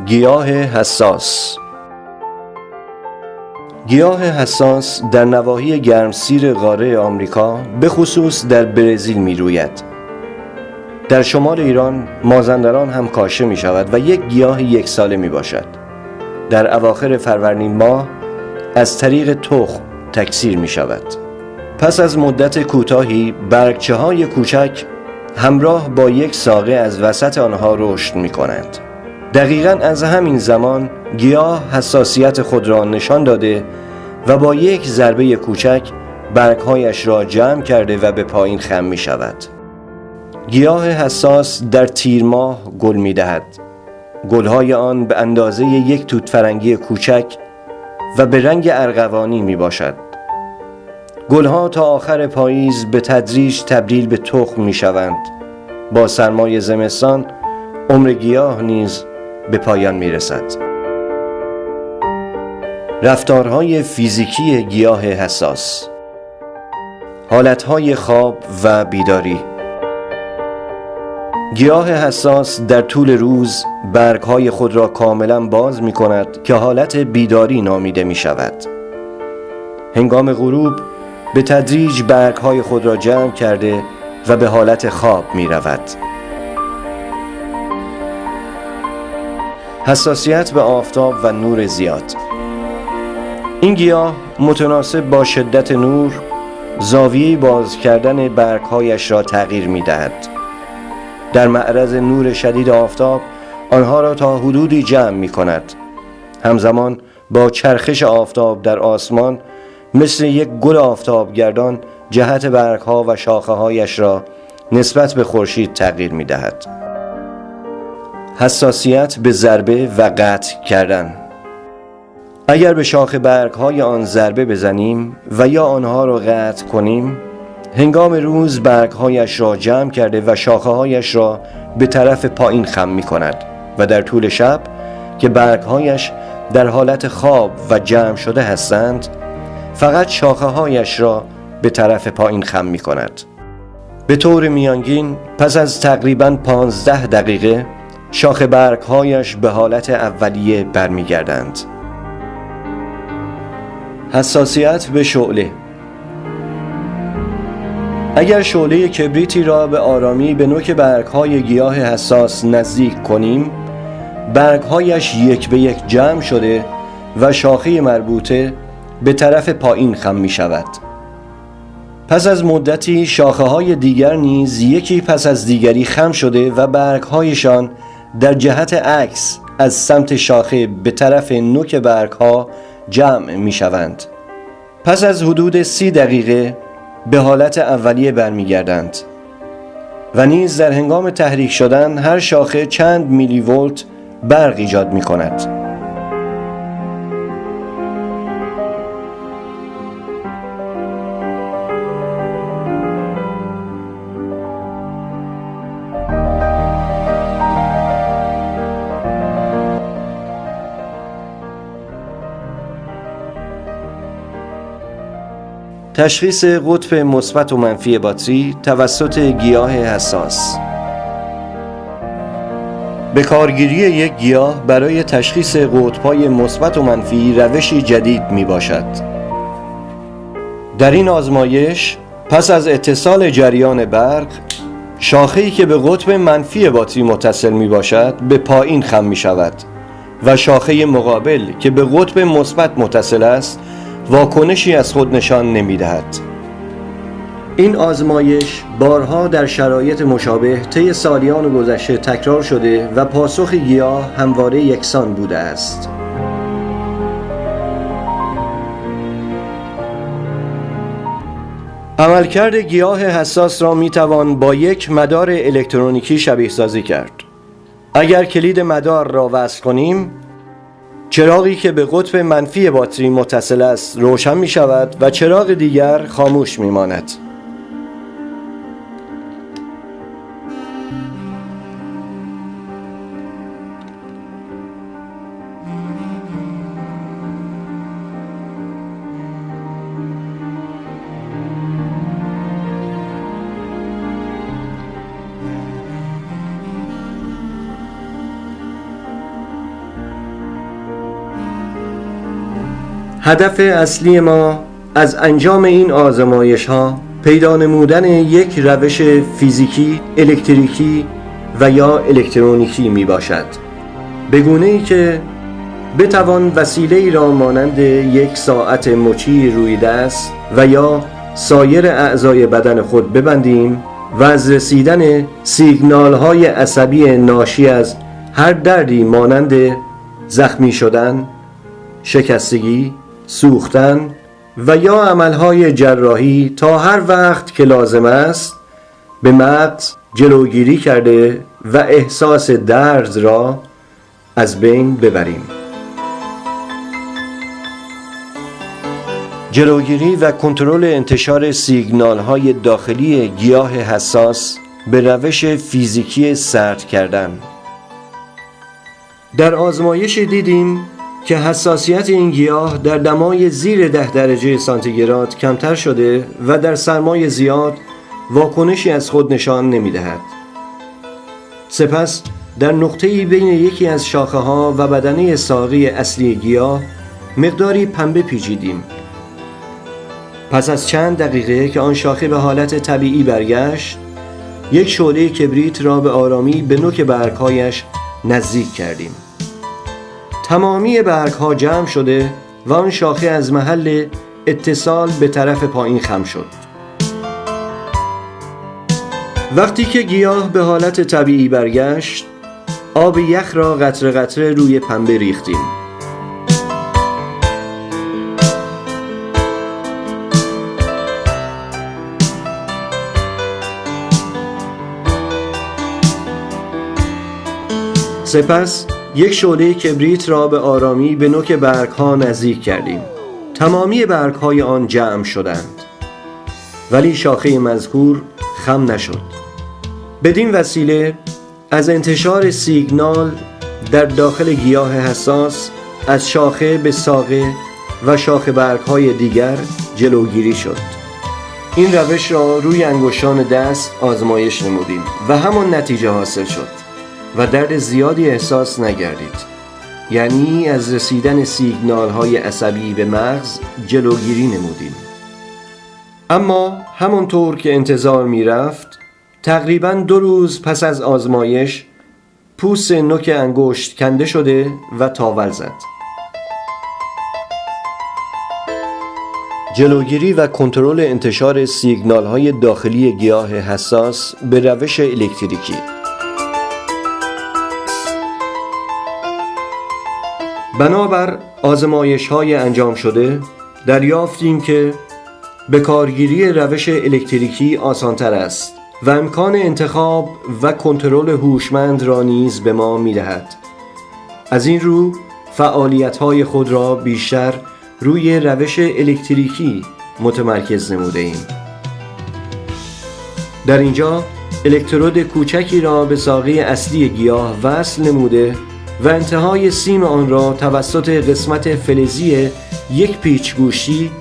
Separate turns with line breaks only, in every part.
گیاه حساس. گیاه حساس در نواحی گرمسیر قاره آمریکا به خصوص در برزیل می روید. در شمال ایران مازندران هم کاشته می شود و یک گیاه یک ساله می باشد. در اواخر فروردین ماه از طریق تخم تکثیر می شود. پس از مدت کوتاهی برگچه های کوچک همراه با یک ساقه از وسط آنها رشد می کنند. دقیقاً از همین زمان گیاه حساسیت خود را نشان داده و با یک ضربه کوچک برگهایش را جمع کرده و به پایین خم می شود. گیاه حساس در تیر ماه گل می دهد. گلهای آن به اندازه یک توت فرنگی کوچک و به رنگ ارغوانی می باشد. گلها تا آخر پاییز به تدریج تبدیل به تخم می شوند. با سرمای زمستان عمر گیاه نیز به پایان می رسد. رفتارهای فیزیکی گیاه حساس: حالتهای خواب و بیداری. گیاه حساس در طول روز برگهای خود را کاملا باز می کند که حالت بیداری نامیده می شود. هنگام غروب به تدریج برگهای خود را جمع کرده و به حالت خواب می رود. حساسیت به آفتاب و نور زیاد. این گیاه متناسب با شدت نور زاویه باز کردن برگهایش را تغییر می دهد. در معرض نور شدید آفتاب آنها را تا حدودی جمع می کند. همزمان با چرخش آفتاب در آسمان مثل یک گل آفتابگردان جهت برگها و شاخه‌هایش را نسبت به خورشید تغییر می دهد. حساسیت به ضربه و قطع کردن. اگر به شاخه برگهای آن ضربه بزنیم و یا آنها را قطع کنیم، هنگام روز برگهایش را جمع کرده و شاخه‌هایش را به طرف پایین خم می کند و در طول شب که برگهایش در حالت خواب و جمع شده هستند فقط شاخه‌هایش را به طرف پایین خم می کند. به طور میانگین پس از تقریباً 15 دقیقه شاخه برگهایش به حالت اولیه برمیگردند. حساسیت به شعله. اگر شعله کبریتی را به آرامی به نوک برگهای گیاه حساس نزدیک کنیم، برگهایش یک به یک جمع شده و شاخه مربوطه به طرف پایین خم می شود. پس از مدتی شاخه های دیگر نیز یکی پس از دیگری خم شده و برگهایشان در جهت عکس از سمت شاخه به طرف نوک برگها جمع می شوند. پس از حدود 30 دقیقه به حالت اولیه برمیگردند و نیز در هنگام تحریک شدن هر شاخه چند میلی ولت برق ایجاد می کند. تشخیص قطب مثبت و منفی باتری توسط گیاه حساس. به کارگیری یک گیاه برای تشخیص قطب‌های مثبت و منفی روشی جدید می باشد. در این آزمایش پس از اتصال جریان برق، شاخه‌ای که به قطب منفی باتری متصل می باشد به پایین خم می شود و شاخه مقابل که به قطب مثبت متصل است واکنشی از خود نشان نمی دهد. این آزمایش بارها در شرایط مشابه طی سالیان گذشته تکرار شده و پاسخ گیاه همواره یکسان بوده است. عملکرد گیاه حساس را می توان با یک مدار الکترونیکی شبیه سازی کرد. اگر کلید مدار را وصل کنیم، چراغی که به قطب منفی باتری متصل است روشن می شود و چراغ دیگر خاموش می ماند. هدف اصلی ما از انجام این آزمایش ها پیدا نمودن یک روش فیزیکی، الکتریکی و یا الکترونیکی می باشد، به گونه ای که بتوان وسیله ای را مانند یک ساعت مچی روی دست و یا سایر اعضای بدن خود ببندیم و از رسیدن سیگنال های عصبی ناشی از هر دردی مانند زخمی شدن، شکستگی، سوختن و یا عملهای جراحی تا هر وقت که لازم است به مغز جلوگیری کرده و احساس درد را از بین ببریم. جلوگیری و کنترل انتشار سیگنال‌های داخلی گیاه حساس به روش فیزیکی سرد کردن. در آزمایش دیدیم که حساسیت این گیاه در دمای زیر 10 درجه سانتیگراد کمتر شده و در سرمای زیاد واکنشی از خود نشان نمی‌دهد. سپس در نقطه‌ای بین یکی از شاخه‌ها و بدنه ساقی اصلی گیاه مقداری پنبه پیچیدیم. پس از چند دقیقه که آن شاخه به حالت طبیعی برگشت، یک شعله کبریت را به آرامی به نوک برگ‌هایش نزدیک کردیم. تمامی برگ‌ها جمع شده و آن شاخه از محل اتصال به طرف پایین خم شد. وقتی که گیاه به حالت طبیعی برگشت، آب یخ را قطره قطره روی پنبه ریختیم. سپس یک شعله کبریت را به آرامی به نوک برگ‌ها نزدیک کردیم. تمامی برگ‌های آن جمع شدند، ولی شاخه مذکور خم نشد. بدین وسیله از انتشار سیگنال در داخل گیاه حساس از شاخه به ساقه و شاخه برگ‌های دیگر جلوگیری شد. این روش را روی انگشتان دست آزمایش نمودیم و همان نتیجه حاصل شد و درد زیادی احساس نگردید. یعنی از رسیدن سیگنال‌های عصبی به مغز جلوگیری نمودیم. اما همانطور که انتظار می‌رفت، تقریباً 2 روز پس از آزمایش پوست نوک انگشت کنده شده و تاول زد. جلوگیری و کنترل انتشار سیگنال‌های داخلی گیاه حساس به روش الکتریکی. بنابر آزمایش‌های انجام شده دریافتیم که به کارگیری روش الکتریکی آسان‌تر است و امکان انتخاب و کنترل هوشمند را نیز به ما می‌دهد. از این رو فعالیت‌های خود را بیشتر روی روش الکتریکی متمرکز نموده‌ایم. در اینجا الکترود کوچکی را به ساقه اصلی گیاه وصل نموده و انتهای سیم آن را توسط قسمت فلزی یک پیچ گوشتی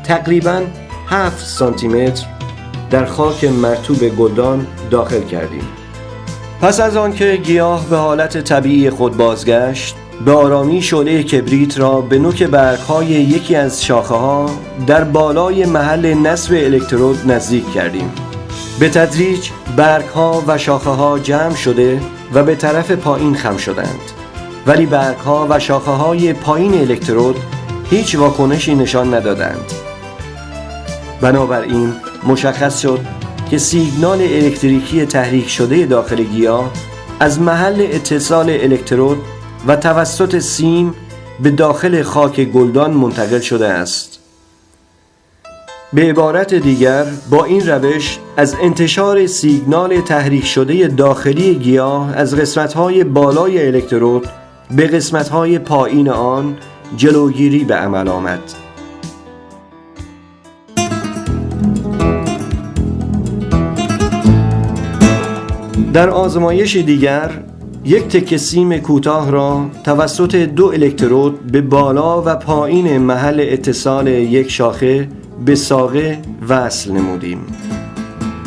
تقریباً 7 سانتی متر در خاک مرطوب گلدان داخل کردیم. پس از آن که گیاه به حالت طبیعی خود بازگشت، به آرامی شعله کبریت را به نوک برگ‌های یکی از شاخه‌ها در بالای محل نصب الکترود نزدیک کردیم. به تدریج برگ‌ها و شاخه‌ها جمع شده و به طرف پایین خم شدند، ولی برگ‌ها و شاخه‌های پایین الکترود هیچ واکنشی نشان ندادند. بنابراین مشخص شد که سیگنال الکتریکی تحریک شده داخل گیاه از محل اتصال الکترود و توسط سیم به داخل خاک گلدان منتقل شده است. به عبارت دیگر، با این روش از انتشار سیگنال تحریک شده داخلی گیاه از قسمت‌های بالای الکترود به قسمت‌های پایین آن جلوگیری به عمل آمد. در آزمایش دیگر یک تکه سیم کوتاه را توسط 2 الکترود به بالا و پایین محل اتصال یک شاخه به ساقه وصل نمودیم.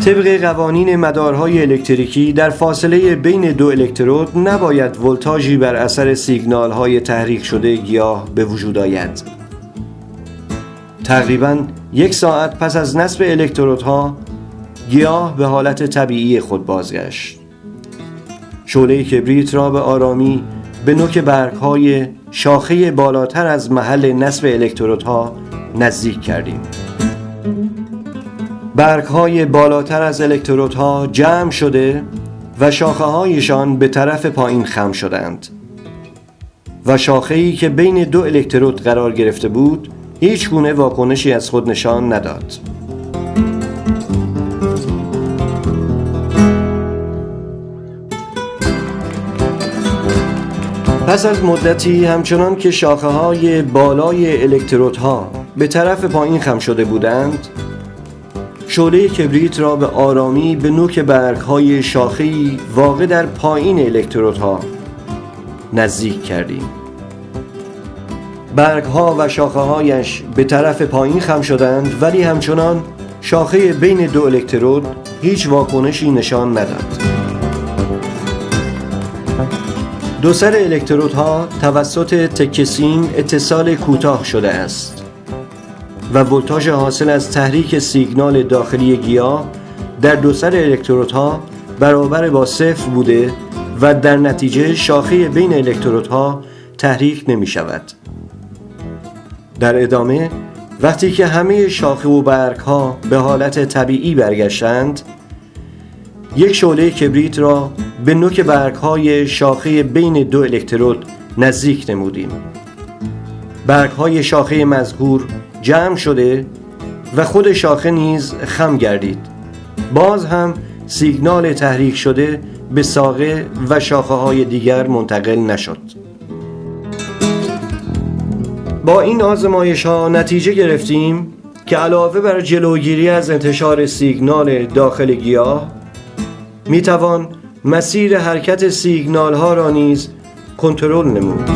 طبق قوانین مدارهای الکتریکی در فاصله بین 2 الکترود نباید ولتاژی بر اثر سیگنال‌های تحریک شده گیاه به وجود آید. تقریباً 1 ساعت پس از نصب الکترودها گیاه به حالت طبیعی خود بازگشت. شعله کبریت را به آرامی به نوک برگ‌های شاخه بالاتر از محل نصب الکترودها نزدیک کردیم. برگ‌های بالاتر از الکترودها جمع شده و شاخه‌هایشان به طرف پایین خم شدند و شاخه‌ای که بین 2 الکترود قرار گرفته بود هیچ گونه واکنشی از خود نشان نداد. پس از مدتی همچنان که شاخه‌های بالای الکترودها به طرف پایین خم شده بودند، شعله کبریت را به آرامی به نوک برگ‌های شاخه‌ای واقع در پایین الکترودها نزدیک کردیم. برگ‌ها و شاخه‌هایش به طرف پایین خم شدند، ولی همچنان شاخه بین 2 الکترود هیچ واکنشی نشان نداد. دو سر الکترودها توسط تکه سیم اتصال کوتاه شده است و ولتاژ حاصل از تحریک سیگنال داخلی گیاه در دو سر الکترودها برابر با 0 بوده و در نتیجه شاخه بین الکترودها تحریک نمی شود. در ادامه وقتی که همه شاخه و برگ‌ها به حالت طبیعی برگشتند، یک شعله کبریت را به نوک برگ‌های شاخه بین 2 الکترود نزدیک نمودیم. برگ‌های شاخه مذکور جمع شده و خود شاخه نیز خم گردید. باز هم سیگنال تحریک شده به ساقه و شاخه‌های دیگر منتقل نشد. با این آزمایش‌ها نتیجه گرفتیم که علاوه بر جلوگیری از انتشار سیگنال داخل گیاه، میتوان مسیر حرکت سیگنال ها را نیز کنترل نمود.